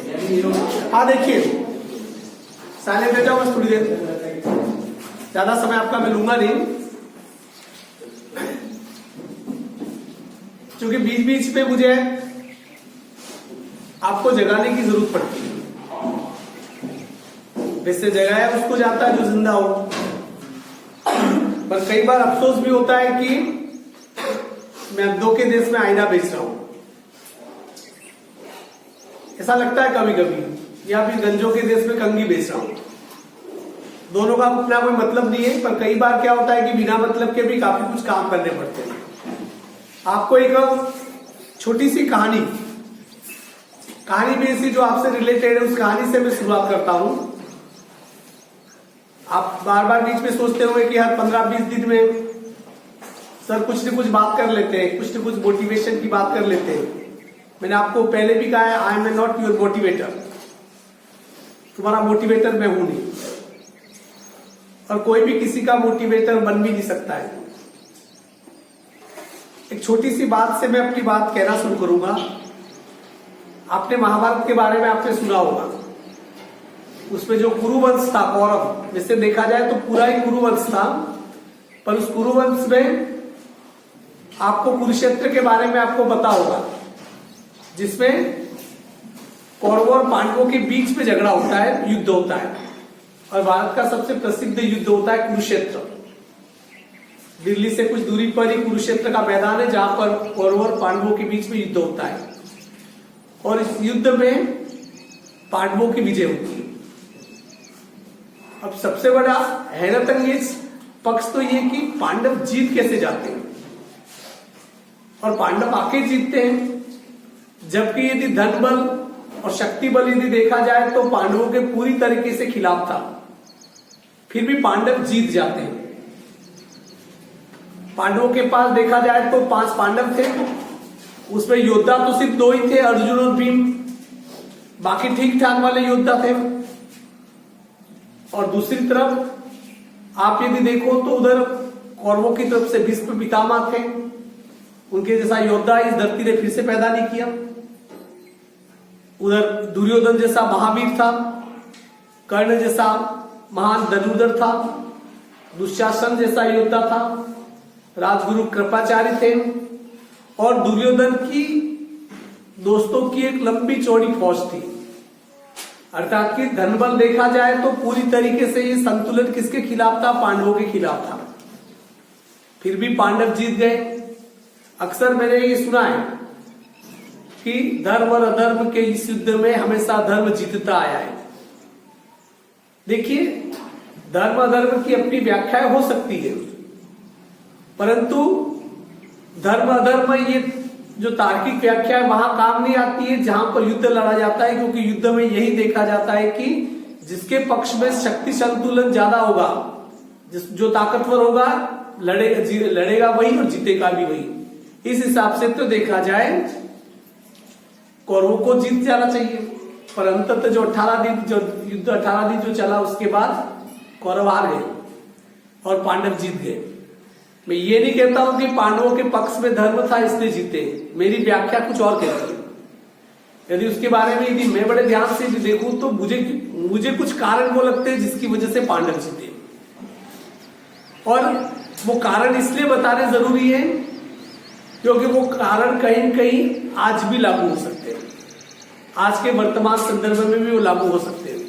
हाँ देखिए, साइलेंट हो जाओ बस थोड़ी देर, ज्यादा समय आपका मैं लूंगा नहीं, क्योंकि बीच बीच पे मुझे आपको जगाने की जरूरत पड़ती है। जिससे जगाया उसको जाता है जो जिंदा हो, पर कई बार अफसोस भी होता है कि मैं अब्दों के देश में आईना बेच रहा हूं, ऐसा लगता है कभी कभी, या फिर गंजों के देश में कंगी बेच रहा हूं। दोनों का अपना कोई मतलब नहीं है, पर कई बार क्या होता है कि बिना मतलब के भी काफी कुछ काम करने पड़ते हैं। आपको एक छोटी सी कहानी भी ऐसी जो आपसे रिलेटेड है, उस कहानी से मैं शुरुआत करता हूं। आप बार बार बीच में सोचते होंगे कि हर 15-20 दिन में सर कुछ न कुछ बात कर लेते हैं, कुछ न कुछ मोटिवेशन की बात कर लेते हैं। मैंने आपको पहले भी कहा है, I am not your motivator, तुम्हारा मोटिवेटर मैं हूं नहीं, और कोई भी किसी का मोटिवेटर बन भी नहीं सकता है। एक छोटी सी बात से मैं अपनी बात कहना शुरू करूंगा। आपने महाभारत के बारे में आपने सुना होगा, उसमें जो कुरुवंश था, कौरव, जिससे देखा जाए तो पूरा ही कुरुवंश था, पर उस कुरुवंश में आपको कुरुक्षेत्र के बारे में आपको पता होगा, जिसमें कौरवों और पांडवों के बीच में झगड़ा होता है, युद्ध होता है, और भारत का सबसे प्रसिद्ध युद्ध होता है कुरुक्षेत्र। दिल्ली से कुछ दूरी पर ही कुरुक्षेत्र का मैदान है, जहां पर कौरवों और पांडवों के बीच में युद्ध होता है, और इस युद्ध में पांडवों की विजय होती है। अब सबसे बड़ा हैरतअंगेज पक्ष तो ये कि पांडव जीत कैसे जाते हैं, और पांडव आके जीतते हैं, जबकि यदि धन बल और शक्ति बल यदि देखा जाए तो पांडवों के पूरी तरीके से खिलाफ था, फिर भी पांडव जीत जाते हैं। पांडवों के पास देखा जाए तो 5 पांडव थे, उसमें योद्धा तो सिर्फ 2 ही थे, अर्जुन और भीम, बाकी ठीक ठाक वाले योद्धा थे। और दूसरी तरफ आप यदि देखो तो उधर कौरवों की तरफ से भीष्म पितामह थे, उनके जैसा योद्धा इस धरती ने फिर से पैदा नहीं किया। उधर दुर्योधन जैसा महावीर था, कर्ण जैसा महान धनुर्धर था, दुशासन जैसा योद्धा था, राजगुरु कृपाचार्य थे, और दुर्योधन की दोस्तों की एक लंबी चौड़ी फौज थी। अर्थात कि धनबल देखा जाए तो पूरी तरीके से ये संतुलन किसके खिलाफ था? पांडवों के खिलाफ था। फिर भी पांडव जीत गए। अक्सर मैंने ये सुना है कि धर्म और अधर्म के इस युद्ध में हमेशा धर्म जीतता आया है। देखिए, धर्म अधर्म की अपनी व्याख्याएं हो सकती है, परंतु धर्म अधर्म ये जो तार्किक व्याख्या है वहां काम नहीं आती है जहां पर युद्ध लड़ा जाता है, क्योंकि युद्ध में यही देखा जाता है कि जिसके पक्ष में शक्ति संतुलन ज्यादा होगा, जो ताकतवर होगा लड़ेगा वही और जीतेगा भी वही। इस हिसाब से तो देखा जाए कौरवों को जीत जाना चाहिए, पर अंततः जो 18 दिन जो युद्ध 18 दिन जो चला उसके बाद कौरव हार गए और पांडव जीत गए। मैं ये नहीं कहता हूं कि पांडवों के पक्ष में धर्म था इसलिए जीते, मेरी व्याख्या कुछ और कहती है। यदि उसके बारे में यदि मैं बड़े ध्यान से देखूं तो मुझे कुछ कारण वो लगते हैं जिसकी वजह से पांडव जीते, और वो कारण इसलिए बताने जरूरी है क्योंकि वो कारण कहीं न कहीं आज भी लागू हो सकते हैं, आज के वर्तमान संदर्भ में भी वो लागू हो सकते हैं।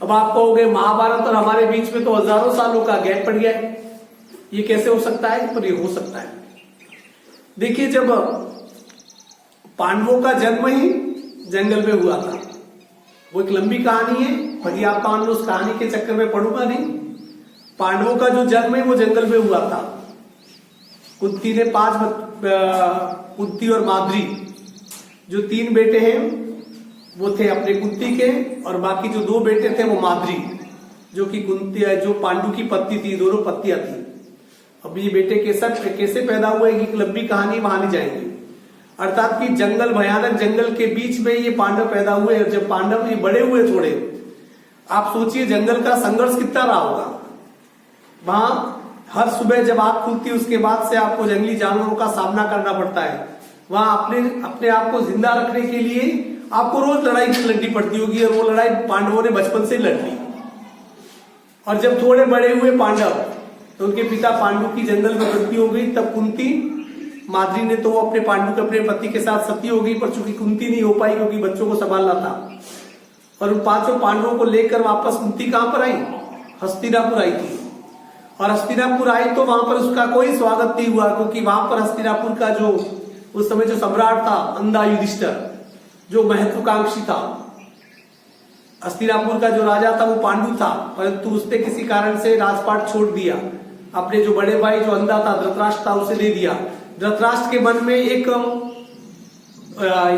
अब आप कहोगे महाभारत और हमारे बीच में तो हजारों सालों का गैप पड़ गया है, ये कैसे हो सकता है? पर ये हो सकता है। देखिए, जब पांडवों का जन्म ही जंगल में हुआ था, वो एक लंबी कहानी है, पर आप मान लो उस कहानी के चक्कर में पढ़ूंगा नहीं। पांडवों का जो जन्म है वो जंगल में हुआ था। कुंती ने 5 कुंती और माद्री जो 3 बेटे हैं वो थे अपने कुंती के, और बाकी जो 2 बेटे थे वो माद्री, जो कि कुंती जो पांडु की पत्नी थी, दोनों पत्नियां थी। अब ये बेटे कैसे पैदा हुए कि लंबी कहानी वहां नहीं जाएंगे। अर्थात कि जंगल, भयानक जंगल के बीच में ये पांडव पैदा हुए। जब पांडव ये बड़े हुए थोड़े, आप सोचिए जंगल का संघर्ष कितना रहा होगा। वहां हर सुबह जब आग खुलती है उसके बाद से आपको जंगली जानवरों का सामना करना पड़ता है। वहां अपने आप को जिंदा रखने के लिए आपको रोज लड़ाई लड़नी पड़ती होगी, और वो लड़ाई पांडवों ने बचपन से लड़ ली। और जब थोड़े बड़े हुए पांडव, तो उनके पिता पांडु की जंगल में मृत्यु हो गई। तब कुंती माद्री ने तो अपने पांडु के अपने पति के साथ सती हो गई, पर चूंकि कुंती नहीं हो पाई क्योंकि बच्चों को संभालना था, और उन 5 पांडवों को लेकर वापस कुंती कहां पर आई? हस्तिनापुर आई थी। और हस्तिनापुर आई तो वहां पर उसका कोई स्वागत नहीं हुआ, क्योंकि वहां पर हस्तिनापुर का जो उस समय जो सम्राट था अंधा युधिष्ठिर, जो महत्वाकांक्षी था, हस्तिनापुर का जो राजा था वो पांडु था, परंतु उसने किसी कारण से राजपाट छोड़ दिया। अपने जो बड़े भाई जो अंधा था धृतराष्ट्र था उसे दे दिया। धृतराष्ट्र के मन में एक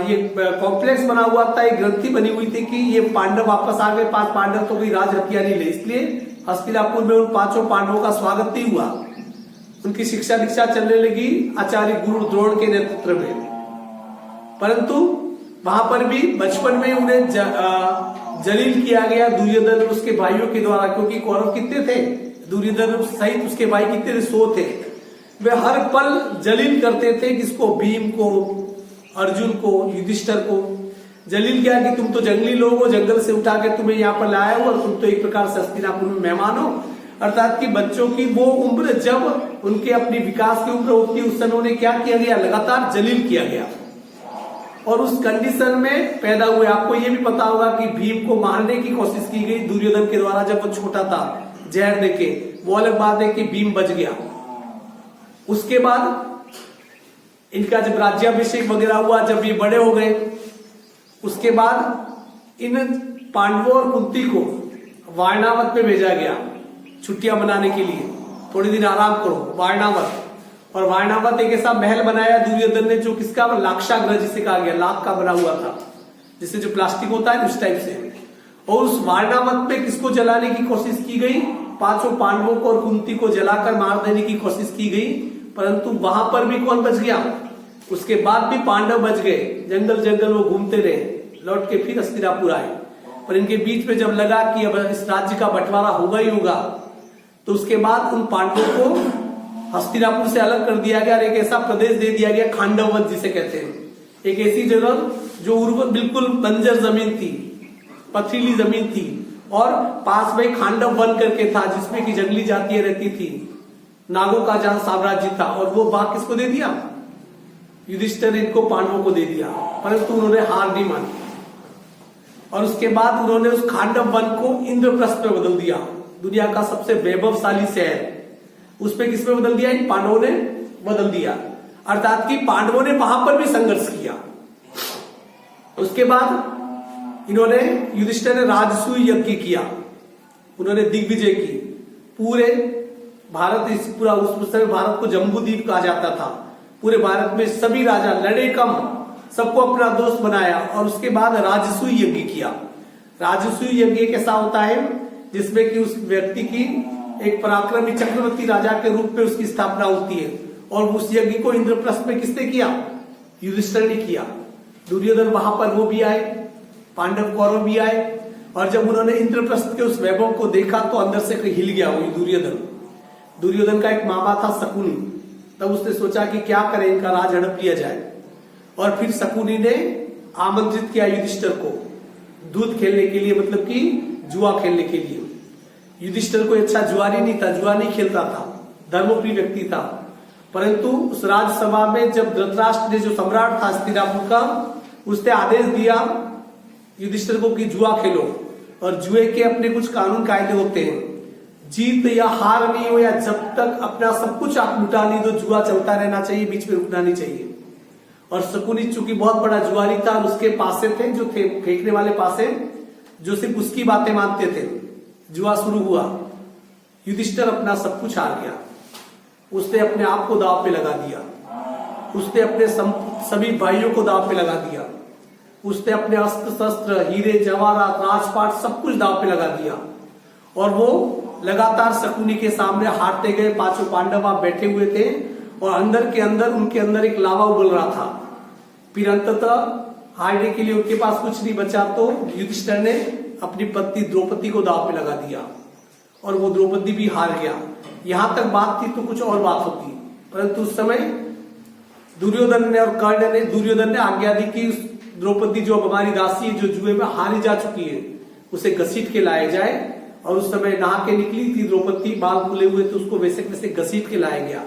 ये कॉम्प्लेक्स बना हुआ था, एक ग्रंथि बनी हुई थी कि ये पांडव वापस आ गए, 5 पांडव तो कोई राज हत्या नहीं ले, इसलिए हस्तिनापुर में उन 5 पांडवों का स्वागत नहीं हुआ। उनकी शिक्षा दीक्षा चलने लगी आचार्य गुरु द्रोण के नेतृत्व में, परंतु वहां पर भी बचपन में उन्हें जलील किया गया दुर्योधन और उसके भाइयों के द्वारा, क्योंकि कौरव कितने थे? दुर्योधन सहित उसके भाई कितने थे? 100 थे। वे हर पल जलील करते थे, किसको? भीम को, अर्जुन को, युधिष्ठिर को जलील किया कि तुम तो जंगली लोग हो, जंगल से उठा के तुम्हें यहाँ पर लाया हो और तुम तो एक प्रकार से हस्तिनापुर में मेहमान हो। अर्थात कि बच्चों की वो उम्र जब उनके अपनी विकास की उम्र होती है, उस समय उन्हें क्या किया गया? लगातार जलील किया गया, और उस कंडीशन में पैदा हुए। आपको ये भी पता होगा कि भीम को मारने की कोशिश की गई दुर्योधन के द्वारा, जब वो छोटा था, जहर देके। वो अलग बात है कि भीम बच गया। उसके बाद इनका जब राज्याभिषेक वगैरह हुआ, जब ये बड़े हो गए, उसके बाद इन पांडवों और कुंती को वारणावत में भेजा गया छुट्टियां मनाने के लिए। थोड़ी दिन आराम करो, वारणावत। और वारणावत एक ऐसा महल बनाया दुर्योधन ने जो किसका? लाक्षागृह जिसे कहा गया, लाख का बना हुआ था, जिससे जो प्लास्टिक होता है उस टाइप से। और उस वारणावत में किसको जलाने की कोशिश की गई? 5 पांडवों को और कुंती को जलाकर मार देने की कोशिश की गई, परंतु वहां पर भी कौन बच गया? उसके बाद भी पांडव बच गए। जंगल जंगल वो घूमते रहे, लौट के फिर हस्तिनापुर आए। पर इनके बीच में जब लगा कि अब इस राज्य का बंटवारा होगा ही होगा, तो उसके बाद उन पांडवों को हस्तिनापुर से अलग कर दिया गया और एक ऐसा प्रदेश दे दिया गया, खांडववत जिसे कहते हैं, एक ऐसी जगह जो उर्वर बिल्कुल बंजर जमीन थी, पथरीली जमीन थी, और पास में खांडव वन करके था जिसमें की जंगली जातियां रहती थी, नागों का जहां साम्राज्य था। और वो भाग किसको दे दिया? युधिष्ठिर इनको पांडवों को दे दिया, परंतु उन्होंने हार नहीं मानी। और उसके बाद उन्होंने उस खांडव वन को इंद्रप्रस्थ में बदल दिया, दुनिया का सबसे वैभवशाली शहर, उसमें किसमें बदल दिया? इन पांडवों ने बदल दिया। अर्थात कि पांडवों ने वहां पर भी संघर्ष किया। उसके बाद इन्होंने, युधिष्ठिर ने राजसूय यज्ञ किया, उन्होंने दिग्विजय की। पूरे भारत, इस पूरा उस समय भारत को जम्बूद्वीप कहा जाता था। पूरे भारत में सभी राजा लड़े कम, सबको अपना दोस्त बनाया, और उसके बाद राजसूय यज्ञ किया। राजसूय यज्ञ कैसा होता है? जिसमें कि उस व्यक्ति की एक पराक्रमी चक्रवर्ती राजा के रूप में उसकी स्थापना होती है। और उस यज्ञ को इंद्रप्रस्थ में किसने किया? युधिष्ठिर ने किया। दुर्योधन वहां पर वो भी आए, पांडव कौरव भी आए, और जब उन्होंने इंद्रप्रस्थ के उस वैभव को देखा तो अंदर से हिल गया वो दुर्योधन का एक मामा था शकुनी। तब उसने सोचा कि क्या करें, इनका राज हड़प लिया जाए। और फिर शकुनी ने आमंत्रित किया युधिष्ठिर को दूध खेलने के लिए, मतलब कि जुआ खेलने के लिए। युधिष्ठिर कोई अच्छा जुआरी नहीं था, जुआ नहीं खेलता था, धर्मप्रिय व्यक्ति था, परंतु उस राजसभा में जब धृतराष्ट्र ने, जो सम्राट था हस्तिनापुर का, उसने आदेश दिया युधिष्ठिर को कि जुआ खेलो। और जुए के अपने कुछ कानून कायदे होते हैं, जीत या हार नहीं हो, या जब तक अपना सब कुछ आप लुटा नहीं दो, जुआ चलता रहना चाहिए, बीच में रुकना नहीं चाहिए। और शकुनी चूंकि बहुत बड़ा जुआरी था, उसके पासे थे जो थे फेंकने वाले पासे, जो सिर्फ उसकी बातें मानते थे। जुआ शुरू हुआ, युधिष्ठिर अपना सब कुछ हार गया, उसने अपने आप को दांव पे लगा दिया, उसने अपने सभी भाइयों को दांव पे लगा दिया, उसने अपने अस्त्र शस्त्र, हीरे जवाहरात, राजपाट सब कुछ दांव पे लगा दिया। और वो लगातार शकुनी के सामने हारते गए। 5 पांडव वहां बैठे हुए थे, और अंदर के अंदर उनके अंदर एक लावा उबल रहा था। फिर अंततः हारने के लिए उनके पास कुछ नहीं बचा, तो युधिष्ठिर ने अपनी पत्नी द्रौपदी को दांव पे लगा दिया, और वो द्रौपदी भी हार गया। यहां तक बात थी तो कुछ और बात होती, परंतु उस समय दुर्योधन ने और कर्ण ने, दुर्योधन ने आज्ञा दी कि द्रौपदी जो अब हमारी दासी है, जो जुए में हारी जा चुकी है, उसे घसीट के लाया जाए। और उस समय नहा के निकली थी द्रौपदी, बाल खुले हुए, तो उसको वैसे वैसे घसीट के लाया गया।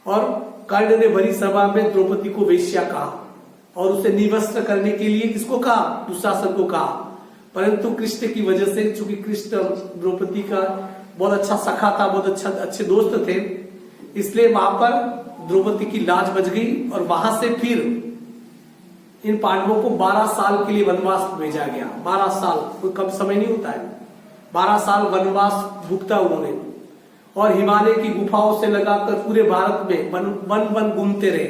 और कर्ण ने भरी सभा में द्रौपदी को वेश्या कहा और उसे निवस्त्र करने के लिए किसको कहा? दुशासन को कहा। परंतु कृष्ण की वजह से, चूंकि कृष्ण द्रौपदी का बहुत अच्छा सखा था, बहुत अच्छे दोस्त थे, इसलिए वहां पर द्रौपदी की लाज बच गई। और वहां से फिर इन पांडवों को 12 साल के लिए वनवास भेजा गया। 12 साल कोई कम समय नहीं होता है। 12 साल वनवास भुगता उन्होंने, और हिमालय की गुफाओं से लगाकर पूरे भारत में वन घूमते रहे।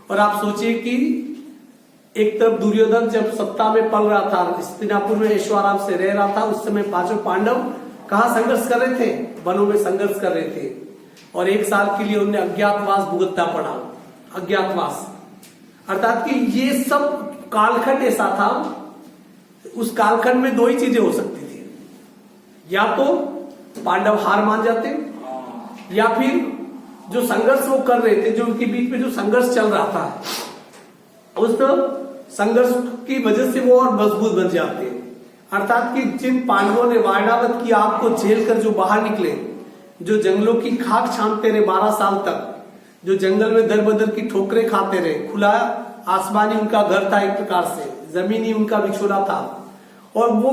और आप सोचिए कि एक तरफ दुर्योधन जब सत्ता में पल रहा था, हस्तिनापुर में ऐशोआराम से रह रहा था, उस समय पांचों पांडव कहां संघर्ष कर रहे थे? वनों में संघर्ष कर रहे थे। और 1 साल के लिए उन्हें अज्ञातवास भुगतना पड़ा। अज्ञातवास अर्थात कि ये सब कालखंड ऐसा था, उस कालखंड में 2 ही चीजें हो सकती थी, या तो पांडव हार मान जाते, या फिर जो संघर्ष वो कर रहे थे, जो उनके बीच में जो संघर्ष चल रहा था, उस संघर्ष की वजह से वो और मजबूत बन जाते हैं। अर्थात कि जिन पांडवों ने वारणावत की आग को झेल कर जो बाहर निकले, जो जंगलों की खाक छानते रहे 12 साल तक, जो जंगल में दर बदर की ठोकरें खाते रहे, खुला आसमानी उनका घर था, एक प्रकार से जमीनी उनका बिछोला था, और वो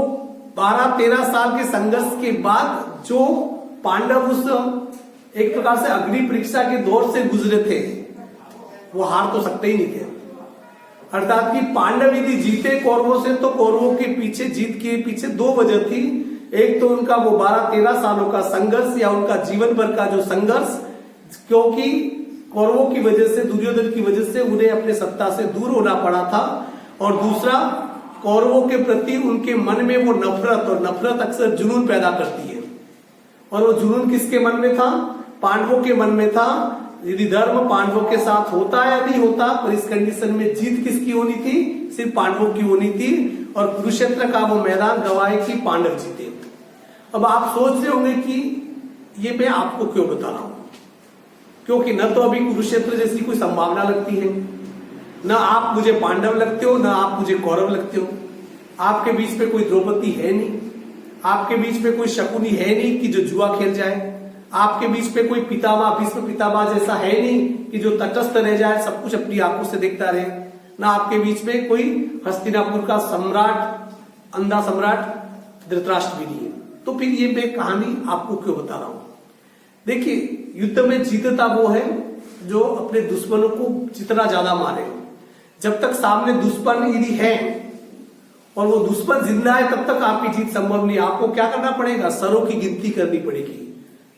12-13 साल के संघर्ष के बाद जो पांडव उस एक प्रकार से अग्नि परीक्षा के दौर से गुजरे थे, वो हार तो सकते ही नहीं थे। अर्थात कि पांडव यदि जीते कौरवों से, तो कौरवों के पीछे, जीत के पीछे 2 वजह थी। एक तो उनका वो 12-13 सालों का संघर्ष, या उनका जीवन भर का जो संघर्ष, क्योंकि कौरवों की वजह से, दुर्योधन की वजह से उन्हें अपने सत्ता से दूर होना पड़ा था। और दूसरा, कौरवों के प्रति उनके मन में वो नफरत, और नफरत अक्सर जुनून पैदा करती है। और वो जुनून किसके मन में था? पांडवों के मन में था। यदि धर्म पांडवों के साथ होता या नहीं होता, पर इस कंडीशन में जीत किसकी होनी थी? सिर्फ पांडवों की होनी थी। और कुरुक्षेत्र का वो मैदान गवाए कि पांडव जीते। अब आप सोच रहे होंगे कि ये मैं आपको क्यों बता रहा हूं, क्योंकि न तो अभी कुरुक्षेत्र जैसी कोई संभावना लगती है, न आप मुझे पांडव लगते हो, न आप मुझे कौरव लगते हो। आपके बीच में कोई द्रौपदी है नहीं, आपके बीच में कोई शकुनी है नहीं कि जो जुआ खेल जाए, आपके बीच में कोई पितामह, भीष्म पितामह जैसा है नहीं कि जो तटस्थ रह जाए, सब कुछ अपनी आंखों से देखता रहे। ना आपके बीच में कोई हस्तिनापुर का सम्राट, अंधा सम्राट धृतराष्ट्र भी नहीं है। तो फिर ये मैं कहानी आपको क्यों बता रहा हूं? देखिए, युद्ध में जीतता वो है जो अपने दुश्मनों को जितना ज्यादा मारे। जब तक सामने दुश्मन यदि है और वो दुश्मन जिंदा है, तब तक आपकी जीत संभव नहीं। आपको क्या करना पड़ेगा? सरों की गिनती करनी पड़ेगी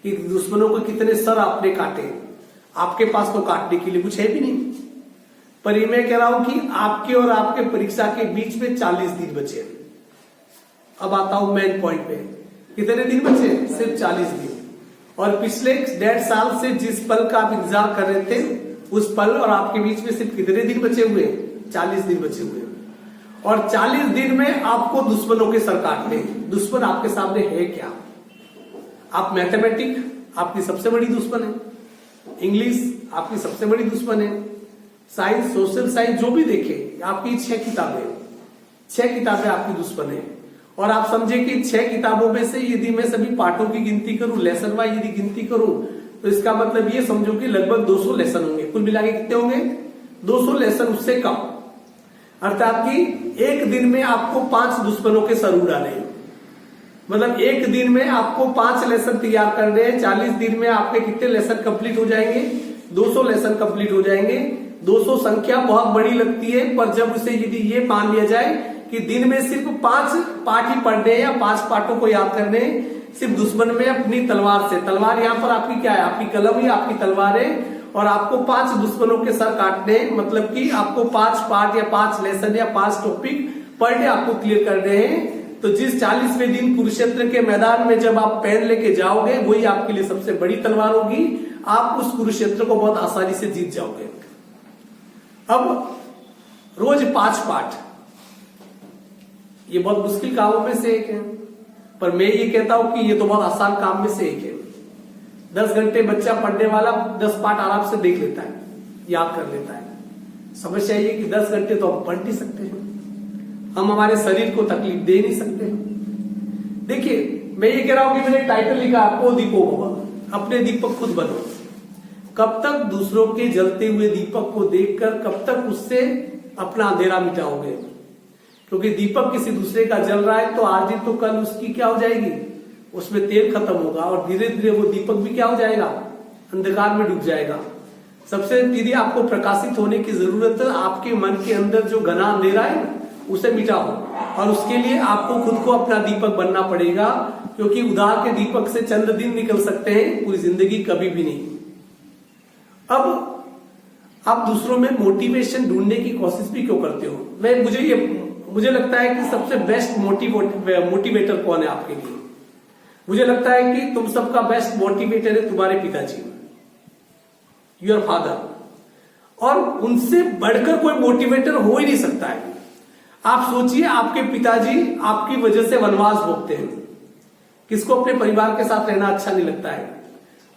कि दुश्मनों को कितने सर आपने काटे। आपके पास तो काटने के लिए कुछ है भी नहीं। पर ये मैं कह रहा हूं कि आपके और आपके परीक्षा के बीच में 40 दिन बचे। अब आता हूं मेन पॉइंट पे। कितने दिन बचे? सिर्फ 40 दिन। और पिछले 1.5 साल से जिस पल का आप इंतजार कर रहे थे, उस पल और आपके बीच में सिर्फ कितने दिन बचे हुए? 40 दिन बचे हुए। और 40 दिन में आपको दुश्मनों के सर काटने। दुश्मन आपके सामने है क्या? आप मैथमेटिक आपकी सबसे बड़ी दुश्मन है, इंग्लिश आपकी सबसे बड़ी दुश्मन है, साइंस, सोशल साइंस जो भी देखे, आपकी 6 किताबें, 6 किताबें आपकी दुश्मन है। और आप समझे कि 6 किताबों में से यदि मैं सभी पाठों की गिनती करूं, लेसन वाइज यदि गिनती करूं, तो इसका मतलब ये समझो कि लगभग 200 लेसन होंगे। कुल मिला के कितने होंगे? 200 लेसन, उससे कम। अर्थात कि एक दिन में आपको 5 दुश्मनों के सर उड़ाने हैं। मतलब एक दिन में आपको 5 लेसन तैयार करने हैं। 40 दिन में आपके कितने लेसन कंप्लीट हो जाएंगे? 200 लेसन कंप्लीट हो जाएंगे। 200 संख्या बहुत बड़ी लगती है, पर जब उसे यदि ये मान लिया जाए कि दिन में सिर्फ 5 पाठ ही पढ़ने हैं या 5 पाठों को याद करने हैं, सिर्फ दुश्मन में अपनी तलवार से, तलवार यहाँ पर आपकी क्या है? आपकी कलम ही आपकी तलवार है। और आपको 5 दुश्मनों के सर काटने, मतलब कि आपको 5 पार्ट या 5 लेसन या 5 टॉपिक पर डे आपको क्लियर करने हैं। तो जिस 40वें दिन कुरुक्षेत्र के मैदान में जब आप पेन लेके जाओगे, वही आपके लिए सबसे बड़ी तलवार होगी। आप उस कुरुक्षेत्र को बहुत आसानी से जीत जाओगे। अब रोज 5 पाठ, ये बहुत मुश्किल कामों में से एक है, पर मैं ये कहता हूं कि ये तो बहुत आसान काम में से एक है। 10 घंटे बच्चा पढ़ने वाला 10 पाठ आराम से देख लेता है, याद कर लेता है। समस्या ये कि 10 घंटे तो हम पढ़ नहीं सकते हैं, हम हमारे शरीर को तकलीफ दे नहीं सकते। देखिए मैं ये कह रहा हूं कि मैंने टाइटल लिखा आपको दीपो भव, अपने दीपक खुद बनो। कब तक दूसरों के जलते हुए दीपक को देखकर कब तक उससे अपना अंधेरा मिटाओगे? क्योंकि दीपक किसी दूसरे का जल रहा है तो आज ही तो कल उसकी क्या हो जाएगी, उसमें तेल खत्म होगा और धीरे धीरे वो दीपक भी क्या हो जाएगा, अंधकार में डूब जाएगा। सबसे यदि आपको प्रकाशित होने की जरूरत है, आपके मन के अंदर जो घना अंधेरा है उसे मिटाओ, और उसके लिए आपको खुद को अपना दीपक बनना पड़ेगा। क्योंकि उधार के दीपक से चंद दिन निकल सकते हैं, पूरी जिंदगी कभी भी नहीं। अब आप दूसरों में मोटिवेशन ढूंढने की कोशिश भी क्यों करते हो? मुझे लगता है कि सबसे बेस्ट मोटिवेटर कौन है आपके लिए? मुझे लगता है कि तुम सबका बेस्ट मोटिवेटर है तुम्हारे पिताजी, योर फादर, और उनसे बढ़कर कोई मोटिवेटर हो ही नहीं सकता है। आप सोचिए, आपके पिताजी आपकी वजह से वनवास भोगते हैं। किसको अपने परिवार के साथ रहना अच्छा नहीं लगता है?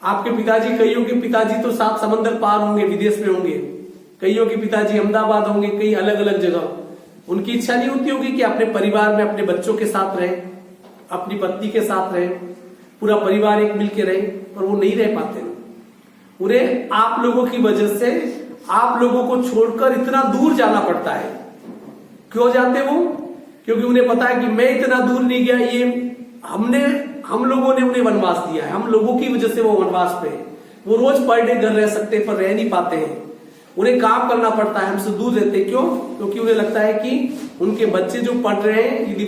आपके पिताजी, कईयों के पिताजी तो 7 समंदर पार होंगे, विदेश में होंगे, कईयों के पिताजी अहमदाबाद होंगे, कई अलग अलग जगह। उनकी इच्छा नहीं होती होगी कि अपने परिवार में अपने बच्चों के साथ रहे, अपनी पत्नी के साथ रहे, पूरा परिवार एक मिलकर रहे, पर वो नहीं रह पाते। उन्हें आप लोगों की वजह से आप लोगों को छोड़कर इतना दूर जाना पड़ता है। क्यों जाते वो? क्योंकि उन्हें पता है कि मैं इतना दूर नहीं गया, ये हम लोगों ने उन्हें वनवास दिया है, हम लोगों की वजह से वो वनवास पे। वो रोज पर डे घर रह सकते पर रह नहीं पाते हैं, उन्हें काम करना पड़ता है, हमसे दूर रहते। क्यों? क्योंकि उन्हें लगता है कि उनके बच्चे जो पढ़ रहे हैं, यदि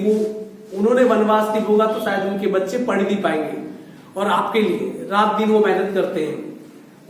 उन्होंने वनवास नहीं होगा तो शायद उनके बच्चे पढ़ नहीं पाएंगे। और आपके लिए रात दिन वो मेहनत करते हैं।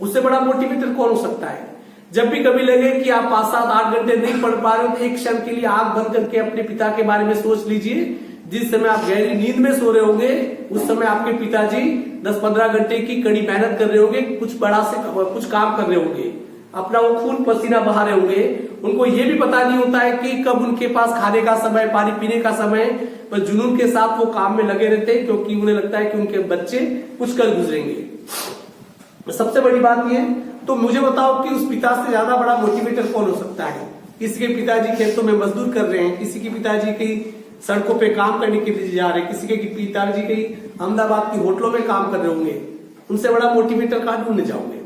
उससे बड़ा मोटिवेटर कौन हो सकता है? जब भी कभी लगे कि आप 5, 7, 8 घंटे नहीं पढ़ पा रहे हो तो एक क्षण के लिए आंख बंद करके अपने पिता के बारे में सोच लीजिए। जिस समय आप गहरी नींद में सो रहे होंगे उस समय आपके पिताजी 10-15 घंटे की कड़ी मेहनत कर रहे होंगे, कुछ काम कर रहे होंगे, अपना वो खून पसीना बहा रहे होंगे। उनको ये भी पता नहीं होता है कि कब उनके पास खाने का समय, पानी पीने का समय, पर जुनून के साथ वो काम में लगे रहते हैं, क्योंकि उन्हें लगता है कि उनके बच्चे कुछ कर गुजरेंगे। सबसे बड़ी बात ये है, तो मुझे बताओ कि उस पिता से ज्यादा बड़ा मोटिवेटर कौन हो सकता है? किसी के पिताजी खेतों में मजदूर कर रहे हैं, किसी के पिताजी कहीं सड़कों पे काम करने के लिए जा रहे हैं, किसी के पिताजी कहीं अहमदाबाद की होटलों में काम कर रहे होंगे। उनसे बड़ा मोटिवेटर कहां ढूंढने जाओगे?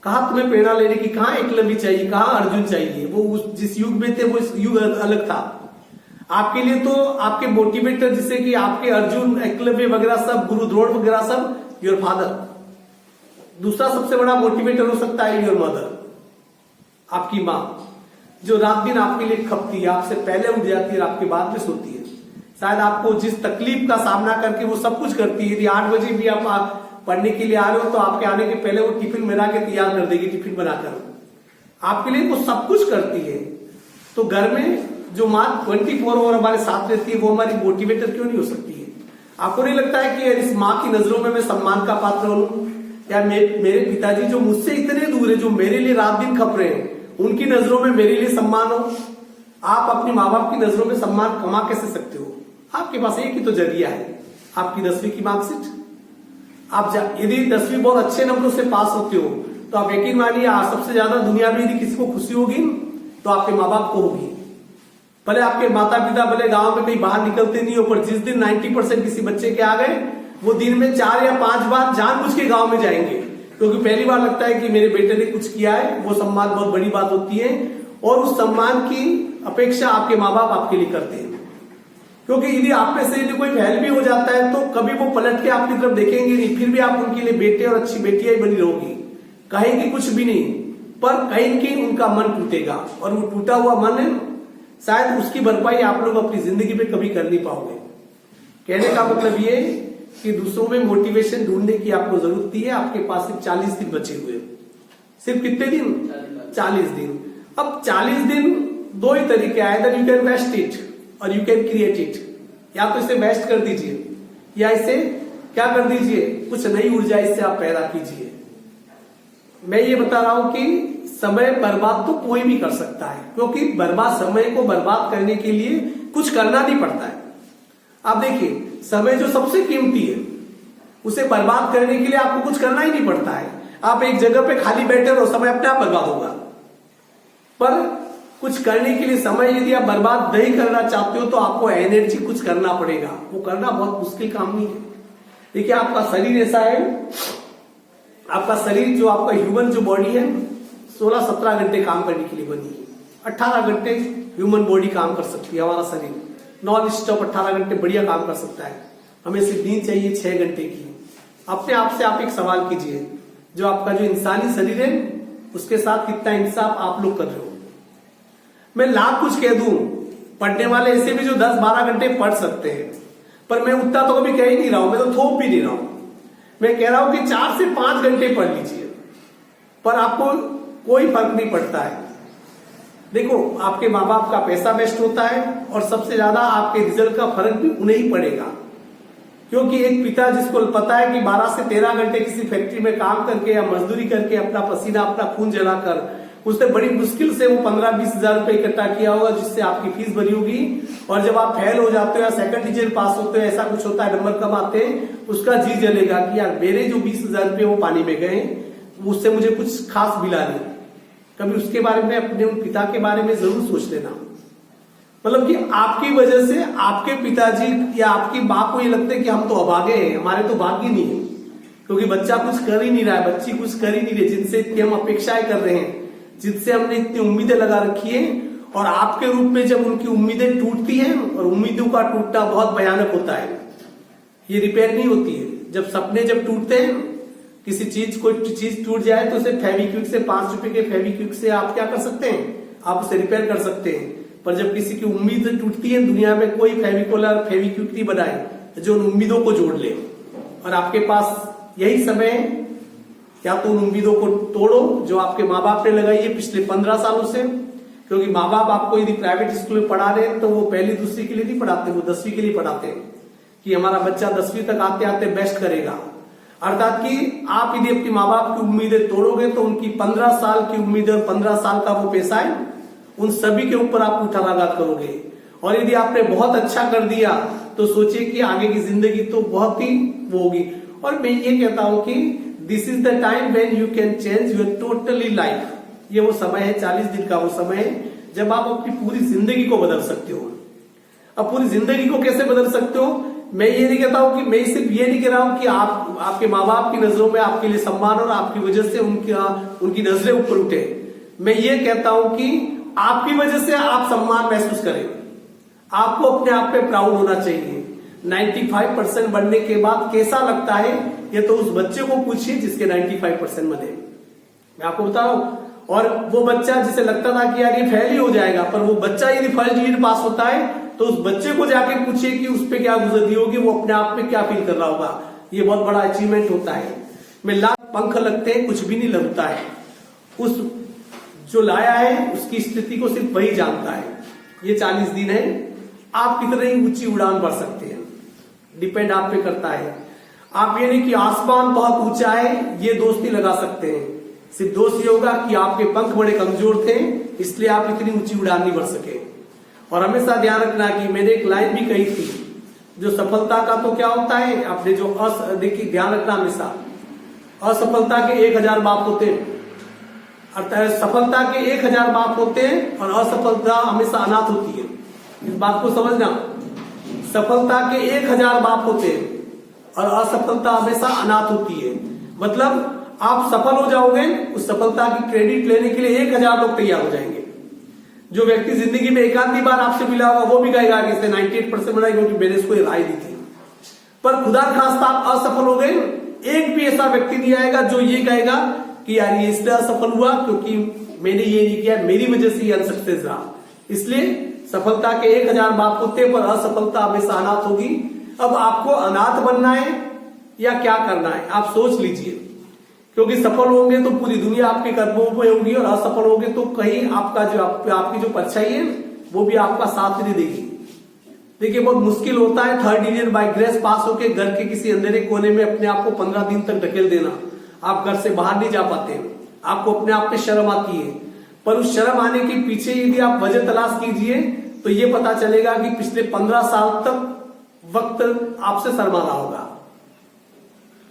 कहां तुम्हें प्रेरणा लेने की, कहां एकलव्य चाहिए, कहां अर्जुन चाहिए? वो जिस युग में थे वो युग अलग था। आपके लिए तो आपके मोटिवेटर, जिससे कि आपके अर्जुन, एकलव्य वगैरह सब, गुरु द्रोण वगैरह सब, योर फादर। दूसरा सबसे बड़ा मोटिवेटर हो सकता है योर मदर, आपकी माँ, जो रात दिन आपके लिए खपती है, आपसे पहले उठ जाती है और आपके बाद में सोती है। शायद आपको जिस तकलीफ का सामना करके वो सब कुछ करती है। यदि 8 बजे भी आप पढ़ने के लिए आ रहे हो तो आपके आने के पहले वो टिफिन बना के तैयार कर देगी, टिफिन बनाकर आपके लिए वो सब कुछ करती है। तो घर में जो माँ 24 आवर हमारे साथ रहती है, वो हमारी मोटिवेटर क्यों नहीं हो सकती है? आपको नहीं लगता है कि इस माँ की नजरों में मैं सम्मान का पात्र हूं? या मेरे पिताजी जो मुझसे इतने दूर है, जो मेरे लिए रात दिन खप रहे हैं, उनकी नजरों में मेरे लिए सम्मान हो? आप अपने माँ बाप की नजरों में सम्मान कमा कैसे सकते हो? आपके पास एक ही तो जरिया है, आपकी 10वीं की मार्कशीट। आप यदि 10वीं बहुत अच्छे नंबरों से पास होते हो तो आप यकीन मानिए, सबसे ज्यादा दुनिया में यदि किसी को खुशी होगी तो आपके माँ बाप को होगी। भले आपके माता पिता भले गांव में कहीं बाहर निकलते नहीं हो, पर जिस दिन 90% किसी बच्चे के आ गए, वो दिन में 4 या 5 बार जानबूझ के गांव में जाएंगे, क्योंकि पहली बार लगता है कि मेरे बेटे ने कुछ किया है। वो सम्मान बहुत बड़ी बात होती है, और उस सम्मान की अपेक्षा आपके माँ बाप आपके लिए करते हैं। क्योंकि यदि आप में से यदि कोई फैल भी हो जाता है तो कभी वो पलट के आपकी तरफ देखेंगे नहीं, फिर भी आप उनके लिए बेटे और अच्छी बेटियां ही बनी रहोगी, कहेंगे कुछ भी नहीं, पर कहीं कि उनका मन टूटेगा, और वो टूटा हुआ मन है, शायद उसकी भरपाई आप लोग अपनी जिंदगी में कभी कर नहीं पाओगे। कहने का मतलब ये कि दूसरों में मोटिवेशन ढूंढने की आपको जरूरत है। आपके पास सिर्फ 40 दिन बचे हुए। सिर्फ कितने दिन? 40 दिन। अब 40 दिन 2 ही तरीके आए, that you can waste it और यू कैन क्रिएट इट। या तो इसे वेस्ट कर दीजिए, या इसे क्या कर दीजिए, कुछ नई ऊर्जा इससे आप पैदा कीजिए। मैं ये बता रहा हूं कि समय बर्बाद तो कोई भी कर सकता है, क्योंकि समय को बर्बाद करने के लिए कुछ करना नहीं पड़ता है। आप देखिए, समय जो सबसे कीमती है, उसे बर्बाद करने के लिए आपको कुछ करना ही नहीं पड़ता है। आप एक जगह पे खाली बैठे रहो, समय अपने आप बर्बाद होगा। पर कुछ करने के लिए समय यदि आप बर्बाद नहीं करना चाहते हो तो आपको एनर्जी कुछ करना पड़ेगा। वो करना बहुत मुश्किल काम नहीं है। देखिए आपका शरीर ऐसा है, आपका शरीर जो आपका ह्यूमन जो बॉडी है 16-17 घंटे काम करने के लिए बनी है। 18 घंटे ह्यूमन बॉडी काम कर सकती है। हमारा शरीर नॉन स्टॉप 18 घंटे बढ़िया काम कर सकता है। हमें सिर्फ नींद चाहिए 6 घंटे की। अपने आप से आप एक सवाल कीजिए, जो आपका जो इंसानी शरीर है उसके साथ कितना इंसाफ आप लोग कर रहे हो। मैं लाख कुछ कह दूं, पढ़ने वाले ऐसे भी जो 10-12 घंटे पढ़ सकते हैं, पर मैं उतना तो कभी कह ही नहीं रहा हूं, मैं तो थोप भी नहीं रहा हूं। मैं कह रहा हूं कि 4 से 5 घंटे पढ़ लीजिए, पर आपको कोई फर्क नहीं पड़ता है। देखो आपके माँ बाप का पैसा वेस्ट होता है और सबसे ज्यादा आपके रिजल्ट का फर्क भी उन्हें ही पड़ेगा। क्योंकि एक पिता जिसको पता है कि 12 से 13 घंटे किसी फैक्ट्री में काम करके या मजदूरी करके अपना पसीना अपना खून जलाकर उसने बड़ी मुश्किल से वो 15-20 हजार रुपए इकट्ठा किया होगा, जिससे आपकी फीस भरी होगी, और जब आप फेल हो जाते हो या सेकंड डिवीजन पास होते हो, ऐसा कुछ होता है, नंबर कम आते हैं, उसका जी जलेगा कि यार मेरे जो 20,000 रुपये वो पानी में गए, उससे मुझे कुछ खास मिला नहीं। कभी उसके बारे में अपने उन पिता के बारे में जरूर सोच लेना। मतलब कि आपकी वजह से आपके पिताजी या आपकी माँ को ये लगता है कि हम तो अभागे हैं, हमारे तो भाग्य नहीं है, क्योंकि बच्चा कुछ कर ही नहीं रहा है, बच्ची कुछ कर ही नहीं रही, जिनसे इतनी हम अपेक्षाएं कर रहे हैं, जिनसे हमने इतनी उम्मीदें लगा रखी है। और आपके रूप में जब उनकी उम्मीदें टूटती हैं, और उम्मीदों का टूटना बहुत भयानक होता है, ये रिपेयर नहीं होती है। जब सपने जब टूटते हैं, किसी चीज कोई चीज टूट जाए तो उसे फेविक्विक से 5 रुपए के फेविक्विक से आप क्या कर सकते हैं, आप उसे रिपेयर कर सकते हैं। पर जब किसी की उम्मीद टूटती है, दुनिया में कोई फेविकोल और फेविक्विक नहीं बनाए जो उन उम्मीदों को जोड़ ले। और आपके पास यही समय है, या तो उन उम्मीदों को तोड़ो जो आपके माँ बाप ने लगाई है पिछले 15 सालों से। क्योंकि माँ बाप आपको यदि प्राइवेट स्कूल में पढ़ा रहे हैं तो वो पहली दूसरी के लिए नहीं पढ़ाते, वो 10वीं के लिए पढ़ाते हैं कि हमारा बच्चा 10वीं तक आते आते बेस्ट करेगा। अर्थात कि आप यदि अपनी माँ बाप की उम्मीदें तोड़ोगे तो उनकी 15 साल की उम्मीदें और 15 साल का वो पैसा है, उन सभी के ऊपर आप उठाघात करोगे। और यदि आपने बहुत अच्छा कर दिया तो सोचिए कि आगे की जिंदगी तो बहुत ही वो होगी। और मैं ये कहता हूं कि this is the time when you can change your totally life. ये वो समय है, 40 दिन का वो समय है जब आप अपनी पूरी जिंदगी को बदल सकते हो। अब पूरी जिंदगी को कैसे बदल सकते हो, मैं ये नहीं कहता हूं कि मैं सिर्फ ये नहीं कह रहा हूं कि आप आपके माँ बाप की नजरों में आपके लिए सम्मान और आपकी वजह से उनकी नजरें ऊपर उठे। मैं ये कहता हूं कि आपकी वजह से आप सम्मान महसूस करें। आपको अपने आप पे प्राउड होना चाहिए। 95% बनने के बाद कैसा लगता है, ये तो उस बच्चे को पूछिए जिसके 95% बने। मैं आपको बता रहा हूं। और वो बच्चा जिसे लगता था कि यार ये फेल ही हो जाएगा, पर वो बच्चा यदि फर्स्ट डिवीजन पास होता है तो उस बच्चे को जाके पूछिए कि उस पर क्या गुजरती होगी, वो अपने आप में क्या फील कर रहा होगा। ये बहुत बड़ा अचीवमेंट होता है। मैं लाख पंख लगते हैं, कुछ भी नहीं लगता है। उस जो लाया है उसकी स्थिति को सिर्फ वही जानता है। ये 40 दिन है, आप कितने ही ऊंची उड़ान भर सकते हैं, डिपेंड आप पे करता है। आप ये नहीं कि आसमान बहुत ऊंचा है ये दोस्त नहीं लगा सकते हैं। सिर्फ दोस्त ये होगा कि आपके पंख बड़े कमजोर थे, इसलिए आप इतनी ऊंची उड़ान नहीं भर सके। और हमेशा ध्यान रखना कि मैंने एक लाइन भी कही थी, जो सफलता का तो क्या होता है, आपने जो देखिए ध्यान रखना, हमेशा असफलता के 1000 बाप होते हैं, अर्थात सफलता के 1000 बाप होते हैं और असफलता हमेशा अनाथ होती है। इस बात को समझना, सफलता के 1000 बाप होते हैं और असफलता हमेशा अनाथ होती है। मतलब आप सफल हो जाओगे, उस सफलता की क्रेडिट लेने के लिए 1000 लोग तैयार हो जाएंगे। जो व्यक्ति जिंदगी में एक आधी बार आपसे मिला होगा वो भी कहेगा कि इसने 98% बनाई क्योंकि मैंने इसको राय दी थी। पर खुदा खास्ता आप असफल हो गए, एक भी ऐसा व्यक्ति नहीं आएगा जो ये कहेगा कि यार ये इसलिए असफल हुआ क्योंकि मैंने ये नहीं किया, मेरी वजह से ये अनसक्सेस रहा। इसलिए सफलता के 1000 बाप होते हैं पर असफलता हमेशा अनाथ होगी। अब आपको अनाथ बनना है या क्या करना है, आप सोच लीजिए। क्योंकि सफल होंगे तो पूरी दुनिया आपके कदमों पे होगी, और असफल होंगे तो कहीं आपका जो आपकी जो परछाई है वो भी आपका साथ नहीं देगी। देखिए बहुत मुश्किल होता है 3rd डिवीजन बाय ग्रेस पास होकर घर के किसी अंधेरे कोने में अपने आप को 15 दिन तक ढकेल देना। आप घर से बाहर नहीं जा पाते, आपको अपने आप पे शर्म आती है। पर उस शर्म आने के पीछे यदि आप वजह तलाश कीजिए तो ये पता चलेगा कि पिछले 15 साल तक वक्त आपसे शर्मा रहा होगा।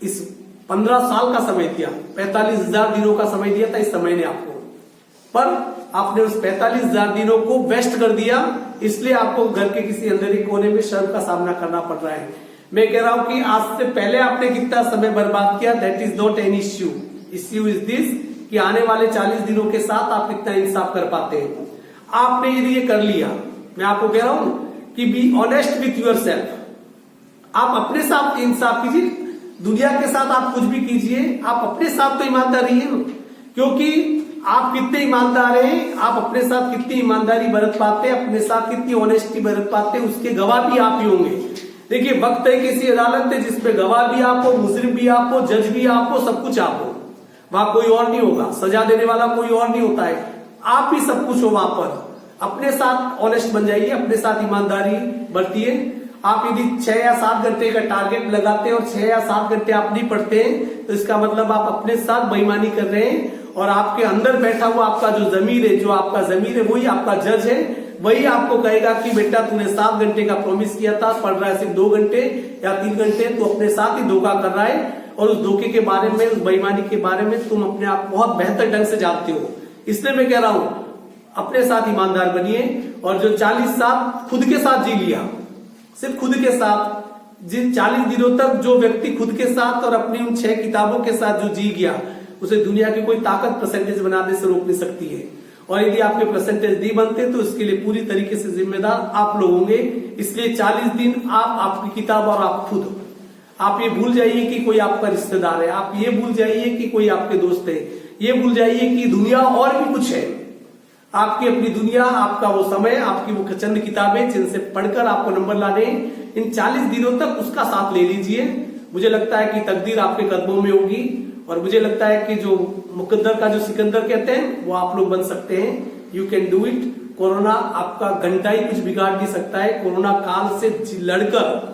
इस 15 साल का समय दिया, 45,000 दिनों का समय दिया था इस समय ने आपको। पर आपने उस 45,000 दिनों को वेस्ट कर दिया, इसलिए आपको घर के किसी अंदर एक कोने में शर्म का सामना करना पड़ रहा है। मैं कह रहा हूं कि आज से पहले आपने कितना समय बर्बाद किया, that is not an issue. Issue is this कि आने वाले 40 दिनों के साथ आप कितना इंसाफ कर पाते हैं। आपने यदि ये कर लिया, मैं आपको कह रहा हूं कि be honest with yourself. आप अपने साथ इंसाफ कीजिए, दुनिया के साथ आप कुछ भी कीजिए, आप अपने साथ तो ईमानदार रहिए ना, क्योंकि आप कितने ईमानदार हैं, आप अपने साथ कितनी ईमानदारी बरत पाते हैं, अपने साथ कितनी ऑनेस्टी बरत पाते हैं, उसके गवाह भी आप ही होंगे। देखिए, वक्त है किसी अदालत है जिसमें गवाह भी आप हो, मुजरिम भी आप हो, जज भी आप हो, सब कुछ आप हो। वहां कोई और नहीं होगा, सजा देने वाला कोई और नहीं होता है, आप ही सब कुछ हो वहां पर। अपने साथ ऑनेस्ट बन जाइए, अपने साथ ईमानदारी बरतिए। आप यदि 6 या 7 घंटे का टारगेट लगाते हैं और 6 या 7 घंटे आप नहीं पढ़ते हैं, तो इसका मतलब आप अपने साथ बेईमानी कर रहे हैं। और आपके अंदर बैठा हुआ आपका जो जमीर है, जो आपका जमीर है, वही आपका जज है, वही आपको कहेगा कि बेटा तूने 7 घंटे का प्रॉमिस किया था, पढ़ रहा है सिर्फ 2 घंटे या 3 घंटे, तो अपने साथ ही धोखा कर रहा है। और उस धोखे के बारे में, उस बेईमानी के बारे में तुम अपने आप बहुत बेहतर ढंग से जानते हो। इसलिए मैं कह रहा हूं, अपने साथ ईमानदार बनिए। और जो 40 साल खुद के साथ जी लिया, सिर्फ खुद के साथ, जिन 40 दिनों तक जो व्यक्ति खुद के साथ और अपनी उन 6 किताबों के साथ जो जी गया, उसे दुनिया की कोई ताकत परसेंटेज बनाने से रोक नहीं सकती है। और यदि आपके परसेंटेज नहीं बनते तो इसके लिए पूरी तरीके से जिम्मेदार आप लोग होंगे। इसलिए 40 दिन आप, आपकी किताब और आप खुद, आप ये भूल जाइए कि कोई आपका रिश्तेदार है, आप ये भूल जाइए कि कोई आपके दोस्त है, ये भूल जाइए कि दुनिया और भी कुछ है। आपकी अपनी दुनिया, आपका वो समय, आपकी वो चंद किताबें जिनसे पढ़कर आपको नंबर लाने, इन 40 दिनों तक उसका साथ ले लीजिए। मुझे लगता है कि तकदीर आपके कदमों में होगी, और मुझे लगता है कि जो मुकद्दर का जो सिकंदर कहते हैं, वो आप लोग बन सकते हैं। You can do it. Corona आपका घंटा ही कुछ बिगाड़ नहीं सकता है। कोरोना काल से लड़कर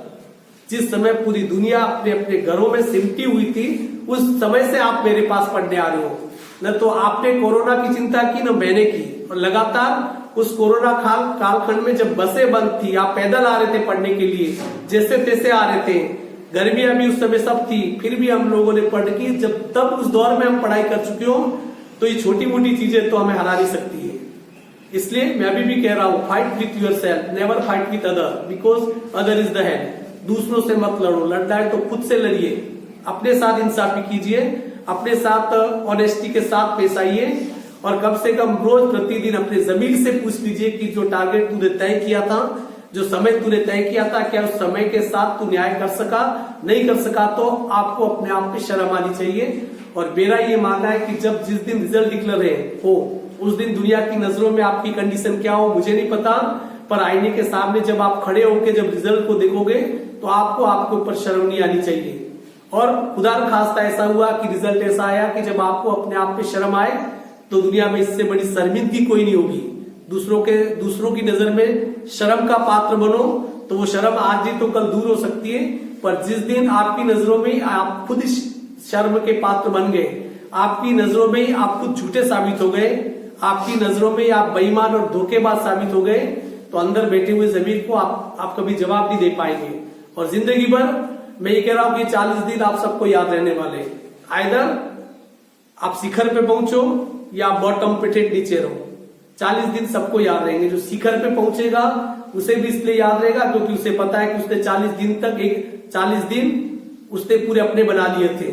जिस समय पूरी दुनिया अपने अपने घरों में सिमटी हुई थी, उस समय से आप मेरे पास पढ़ने आ रहे हो। न तो आपने कोरोना की चिंता की, न मैंने की। और लगातार उस कोरोना कालखंड में जब बसें बंद थी, आप पैदल आ रहे थे पढ़ने के लिए, जैसे तैसे आ रहे थे, गर्मियां भी उस समय सब थी, फिर भी हम लोगों ने पढ़ की। जब तब उस दौर में हम पढ़ाई कर चुके हो, तो ये छोटी मोटी चीजें तो हमें हरा नहीं सकती है। इसलिए मैं अभी भी कह रहा हूं, fight with your self, never fight with other, because other is the head. दूसरों से मत लड़ो, लड़ना है तो खुद से लड़िए। अपने साथ इंसाफी कीजिए, अपने साथ ऑनेस्टी के साथ पेश आइए, और कम से कम रोज प्रतिदिन अपने जमीर से पूछ लीजिए कि जो टारगेट तूने तय किया था, जो समय तूने तय किया था, क्या उस समय के साथ तू न्याय कर सका? नहीं कर सका तो आपको अपने आप पे शर्म आनी चाहिए। और मेरा ये मानना है कि जब जिस दिन रिजल्ट डिक्लेयर हो, उस दिन दुनिया की नजरों में आपकी कंडीशन क्या हो मुझे नहीं पता, पर आईने के सामने जब आप खड़े होकर जब रिजल्ट को देखोगे, तो आपको आपके ऊपर शर्म नहीं आनी चाहिए। और खुदा न खास्ता ऐसा हुआ कि रिजल्ट ऐसा आया कि जब आपको अपने आप पे शर्म आए, तो दुनिया में इससे बड़ी शर्मिंदगी कोई नहीं होगी। दूसरों की नजर में शर्म का पात्र बनो, तो वो शर्म आज ही तो कल दूर हो सकती है, पर जिस दिन आपकी नजरों में आप खुद शर्म के पात्र बन गए, आपकी नजरों में आप खुद झूठे साबित हो गए, आपकी नजरों में आप बेईमान और धोखेबाज साबित हो गए, तो अंदर बैठे हुए जमीर को आप कभी जवाब नहीं दे पाएंगे। और जिंदगी भर मैं ये कह रहा हूं कि 40 दिन आप सबको याद रहने वाले। आइदर आप शिखर पे पहुंचो या बॉटम पे ठेठ नीचे रहो, 40 दिन सबको याद रहेंगे। जो शिखर पे पहुंचेगा उसे भी इसलिए याद रहेगा क्योंकि उसे पता है कि उसने 40 दिन तक 40 दिन उसने पूरे अपने बना लिए थे।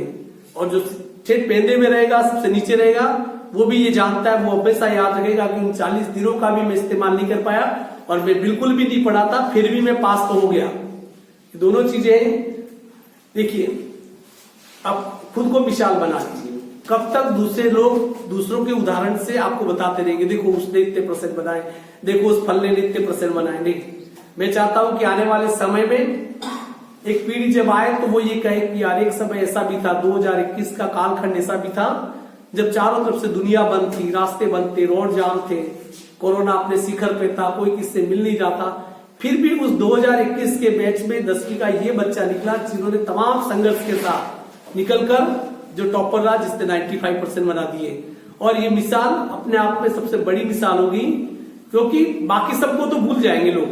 और जो ठेठ पेंदे में रहेगा, सबसे नीचे रहेगा, वो भी ये जानता है, वो हमेशा याद रखेगा कि उन 40 दिनों का भी मैं इस्तेमाल नहीं कर पाया और मैं बिल्कुल भी नहीं पढ़ा था, फिर भी मैं पास तो हो गया। दोनों चीजें देखिए, अब खुद को विशाल बना लीजिए। कब तक दूसरे लोग दूसरों के उदाहरण से आपको बताते रहेंगे, देखो उसने इतने % बनाए, देखो उस फल ने इतने % बनाए। नहीं, मैं चाहता हूं कि आने वाले समय में एक पीढ़ी जब आए तो वो ये कहे कि यार एक समय ऐसा भी था, 2021 का कालखंड ऐसा भी था जब चारों तरफ से दुनिया बंद थी, रास्ते बंद थे, रोड जाम थे, कोरोना अपने शिखर पे था, कोई किससे मिल नहीं जाता, फिर भी उस 2021 के बैच में 10वीं का ये बच्चा निकला जिन्होंने तमाम संघर्ष के साथ निकलकर जो टॉपर रहा, जिसने 95% बना दिए। और ये मिसाल अपने आप में सबसे बड़ी मिसाल होगी, क्योंकि बाकी सबको तो भूल जाएंगे लोग,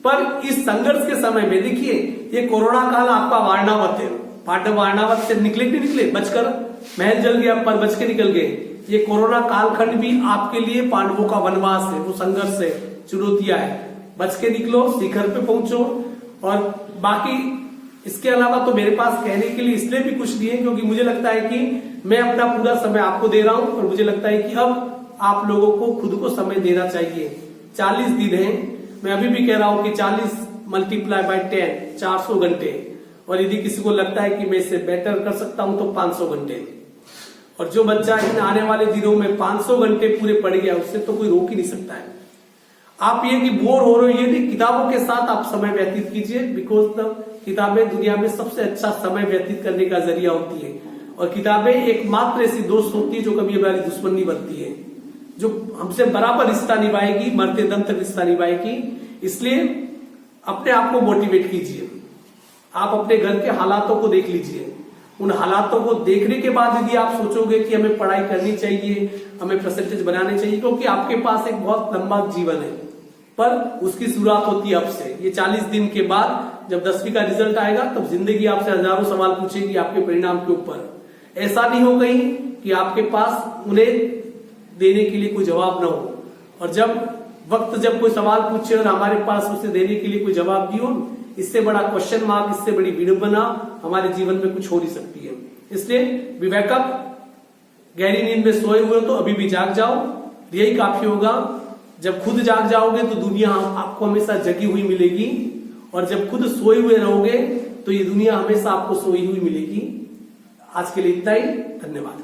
पर इस संघर्ष के समय में देखिए, ये कोरोना काल आपका वारणावत है। पांडव वारणावत से निकले नहीं निकले, बचकर, महल जल गया पर बच के निकल गए। ये कोरोना कालखंड भी आपके लिए पांडवों का वनवास है, वो संघर्ष है, चुनौतियां है। बच के निकलो, शिखर पे पहुंचो। और बाकी इसके अलावा तो मेरे पास कहने के लिए इसलिए भी कुछ नहीं है, क्योंकि मुझे लगता है कि मैं अपना पूरा समय आपको दे रहा हूं और मुझे लगता है कि अब आप लोगों को खुद को समय देना चाहिए। 40 दिन है, मैं अभी भी कह रहा हूं कि 40 मल्टीप्लाई बाय 10 400 घंटे। और यदि किसी को लगता है कि मैं इससे बेटर कर सकता हूं तो 500 घंटे। और जो बच्चा इन आने वाले दिनों में 500 घंटे पूरे पढ़ गया, उससे तो कोई रोक ही नहीं सकता है। आप ये कि बोर हो रहे हो, ये नहीं, किताबों के साथ आप समय व्यतीत कीजिए, बिकॉज किताबें दुनिया में सबसे अच्छा समय व्यतीत करने का जरिया होती है। और किताबें एकमात्र ऐसी दोस्त होती है जो कभी हमारी दुश्मन नहीं बनती है, जो हमसे बराबर रिश्ता निभाएगी, मरते दम तक रिश्ता निभाएगी। इसलिए अपने आप को मोटिवेट कीजिए। आप अपने घर के हालातों को देख लीजिए। उन हालातों को देखने के बाद यदि आप सोचोगे कि हमें पढ़ाई करनी चाहिए, हमें परसेंटेज बनाने चाहिए, क्योंकि आपके पास एक बहुत लंबा जीवन है, पर उसकी शुरुआत होती है अब से। ये 40 दिन के बाद जब 10वीं का रिजल्ट आएगा, तब जिंदगी आपसे हजारों सवाल पूछेगी आपके परिणाम के ऊपर। ऐसा नहीं हो कहीं कि आपके पास उन्हें देने के लिए कोई जवाब ना हो। और जब कोई सवाल पूछे और हमारे पास उसे देने के लिए कोई जवाब भी हो, इससे बड़ा क्वेश्चन मार्क, इससे बड़ी विडंबना हमारे जीवन में कुछ हो नहीं सकती है। इसलिए विवेकअप, गहरी नींद में सोए हुए तो अभी भी जाग जाओ, यही काफी होगा। जब खुद जाग जाओगे तो दुनिया आपको हमेशा जगी हुई मिलेगी, और जब खुद सोए हुए रहोगे तो ये दुनिया हमेशा आपको सोई हुई मिलेगी। आज के लिए इतना ही, धन्यवाद।